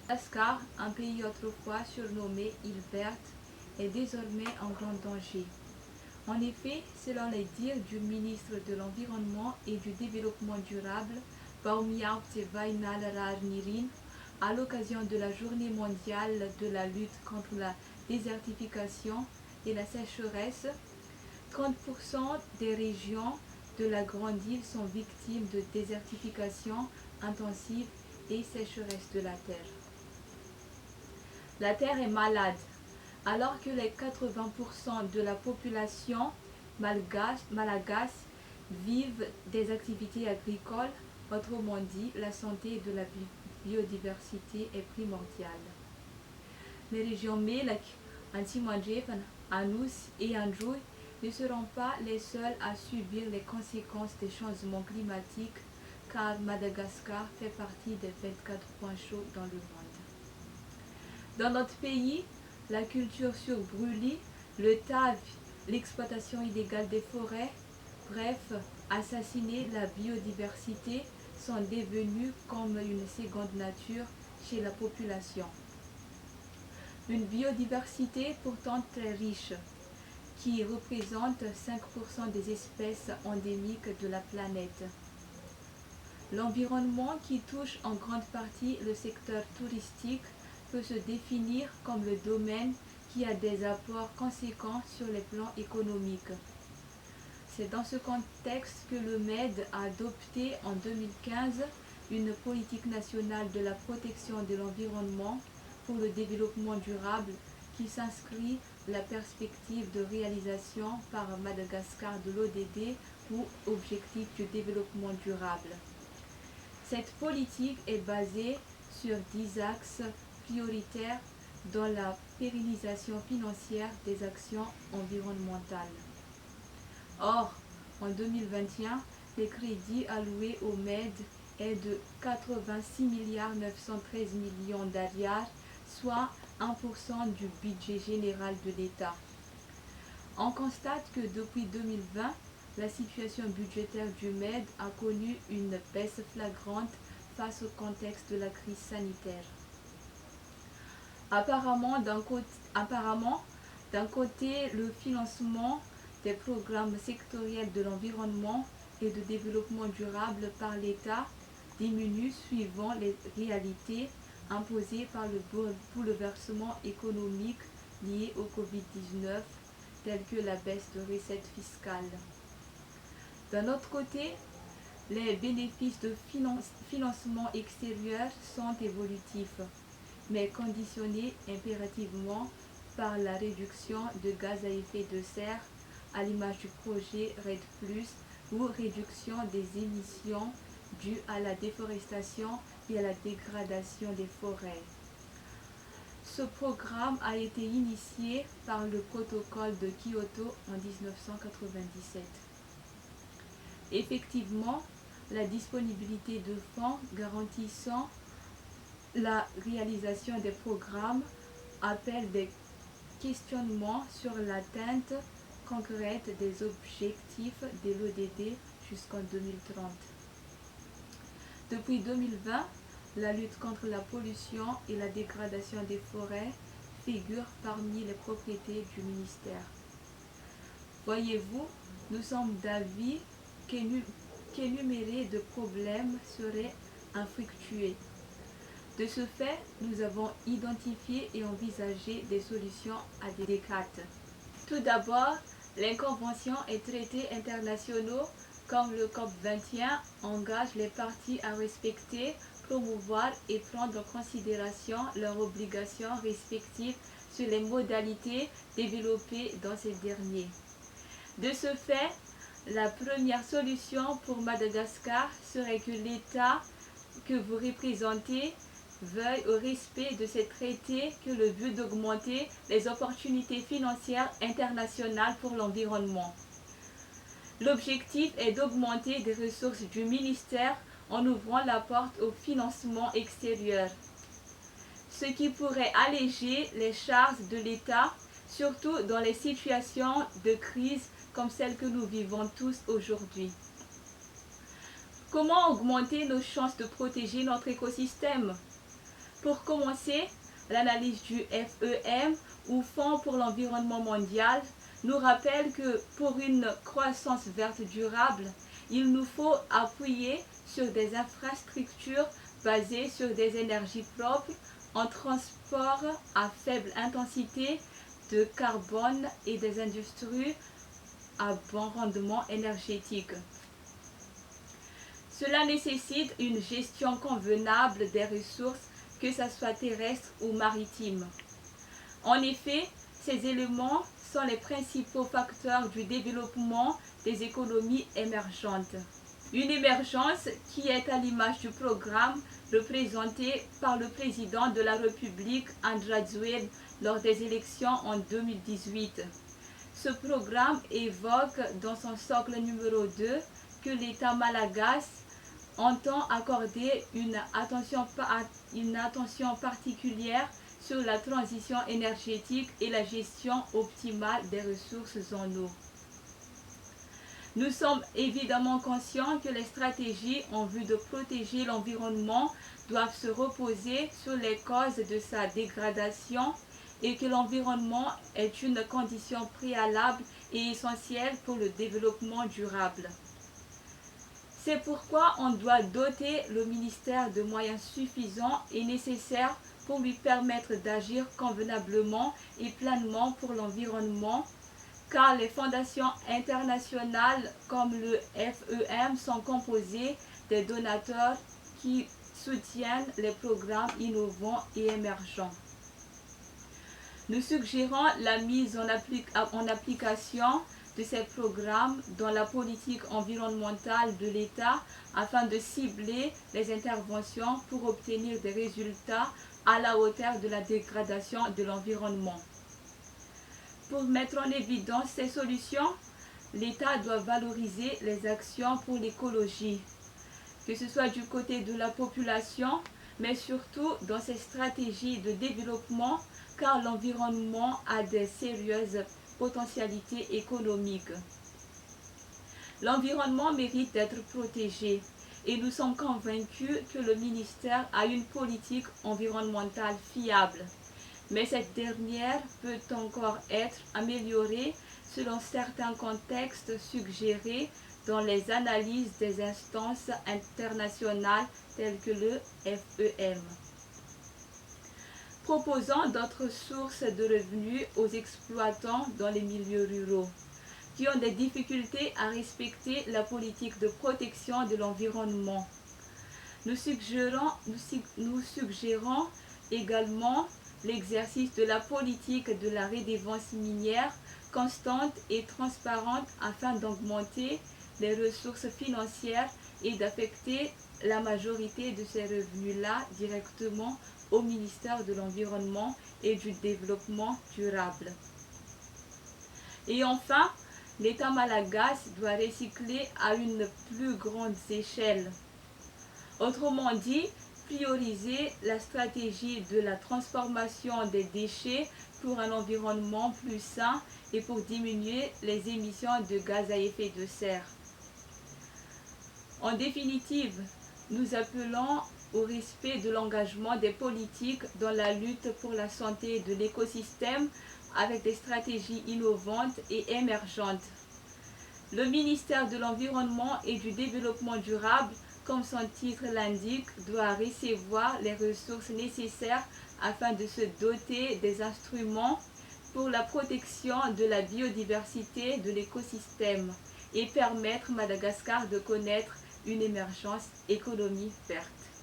Madagascar, un pays autrefois surnommé île verte, est désormais en grand danger. En effet, selon les dires du ministre de l'Environnement et du Développement durable, Baumiaute Vainalrarnirin, à l'occasion de la Journée mondiale de la lutte contre la désertification et la sécheresse, 30% des régions de la Grande Île sont victimes de désertification intensive et sécheresse de la terre. La terre est malade, alors que les 80% de la population malgache vivent des activités agricoles. Autrement dit, la santé de la biodiversité est primordiale. Les régions Melek, Antimanjevan, Anous et Andrew ne seront pas les seules à subir les conséquences des changements climatiques, car Madagascar fait partie des 24 points chauds dans le monde. Dans notre pays, la culture sur brûlis, le TAV, l'exploitation illégale des forêts, bref, assassiner la biodiversité sont devenus comme une seconde nature chez la population. Une biodiversité pourtant très riche, qui représente 5% des espèces endémiques de la planète. L'environnement qui touche en grande partie le secteur touristique peut se définir comme le domaine qui a des apports conséquents sur les plans économiques. C'est dans ce contexte que le MED a adopté en 2015 une politique nationale de la protection de l'environnement pour le développement durable qui s'inscrit la perspective de réalisation par Madagascar de l'ODD ou Objectif du développement durable. Cette politique est basée sur 10 axes prioritaires dans la pérennisation financière des actions environnementales. Or, en 2021, les crédits alloués au MED est de 86,913 milliards d'ariars, soit 1% du budget général de l'État. On constate que depuis 2020, la situation budgétaire du MED a connu une baisse flagrante face au contexte de la crise sanitaire. Apparemment, d'un côté, le financement des programmes sectoriels de l'environnement et de développement durable par l'État diminue suivant les réalités imposées par le bouleversement économique lié au Covid-19, telles que la baisse de recettes fiscales. D'un autre côté, les bénéfices de financement extérieur sont évolutifs, mais conditionnés impérativement par la réduction de gaz à effet de serre, à l'image du projet RED+, ou réduction des émissions dues à la déforestation et à la dégradation des forêts. Ce programme a été initié par le protocole de Kyoto en 1997. Effectivement, la disponibilité de fonds garantissant la réalisation des programmes appelle des questionnements sur l'atteinte concrète des objectifs de l'ODD jusqu'en 2030. Depuis 2020, la lutte contre la pollution et la dégradation des forêts figure parmi les propriétés du ministère. Voyez-vous, nous sommes d'avis qu'énumérer de problèmes serait infructueux. De ce fait, nous avons identifié et envisagé des solutions adéquates. Tout d'abord, les conventions et traités internationaux comme le COP21 engagent les parties à respecter, promouvoir et prendre en considération leurs obligations respectives sur les modalités développées dans ces derniers. De ce fait, la première solution pour Madagascar serait que l'État que vous représentez veuille au respect de ces traités que le but d'augmenter les opportunités financières internationales pour l'environnement. L'objectif est d'augmenter les ressources du ministère en ouvrant la porte au financement extérieur, ce qui pourrait alléger les charges de l'État, surtout dans les situations de crise comme celle que nous vivons tous aujourd'hui. Comment augmenter nos chances de protéger notre écosystème ? Pour commencer, l'analyse du FEM, ou Fonds pour l'environnement mondial, nous rappelle que pour une croissance verte durable, il nous faut appuyer sur des infrastructures basées sur des énergies propres en transport à faible intensité de carbone et des industries à bon rendement énergétique. Cela nécessite une gestion convenable des ressources, que ce soit terrestres ou maritimes. En effet, ces éléments sont les principaux facteurs du développement des économies émergentes. Une émergence qui est à l'image du programme représenté par le président de la République, André Zouel, lors des élections en 2018. Ce programme évoque dans son socle numéro 2 que l'État malagasy entend accorder une attention particulière sur la transition énergétique et la gestion optimale des ressources en eau. Nous sommes évidemment conscients que les stratégies en vue de protéger l'environnement doivent se reposer sur les causes de sa dégradation et que l'environnement est une condition préalable et essentielle pour le développement durable. C'est pourquoi on doit doter le ministère de moyens suffisants et nécessaires pour lui permettre d'agir convenablement et pleinement pour l'environnement, car les fondations internationales comme le FEM sont composées des donateurs qui soutiennent les programmes innovants et émergents. Nous suggérons la mise en application de ces programmes dans la politique environnementale de l'État afin de cibler les interventions pour obtenir des résultats à la hauteur de la dégradation de l'environnement. Pour mettre en évidence ces solutions, l'État doit valoriser les actions pour l'écologie, que ce soit du côté de la population, mais surtout dans ses stratégies de développement, car l'environnement a des sérieuses potentialités économiques. L'environnement mérite d'être protégé et nous sommes convaincus que le ministère a une politique environnementale fiable. Mais cette dernière peut encore être améliorée selon certains contextes suggérés dans les analyses des instances internationales telles que le FEM. Proposant d'autres sources de revenus aux exploitants dans les milieux ruraux qui ont des difficultés à respecter la politique de protection de l'environnement. Nous suggérons également l'exercice de la politique de la redevance minière constante et transparente afin d'augmenter les ressources financières et d'affecter la majorité de ces revenus-là directement au ministère de l'Environnement et du Développement durable. Et enfin, l'État malagasy doit recycler à une plus grande échelle. Autrement dit, prioriser la stratégie de la transformation des déchets pour un environnement plus sain et pour diminuer les émissions de gaz à effet de serre. En définitive, nous appelons au respect de l'engagement des politiques dans la lutte pour la santé de l'écosystème avec des stratégies innovantes et émergentes. Le ministère de l'Environnement et du Développement durable, comme son titre l'indique, doit recevoir les ressources nécessaires afin de se doter des instruments pour la protection de la biodiversité de l'écosystème et permettre à Madagascar de connaître une émergence économie verte.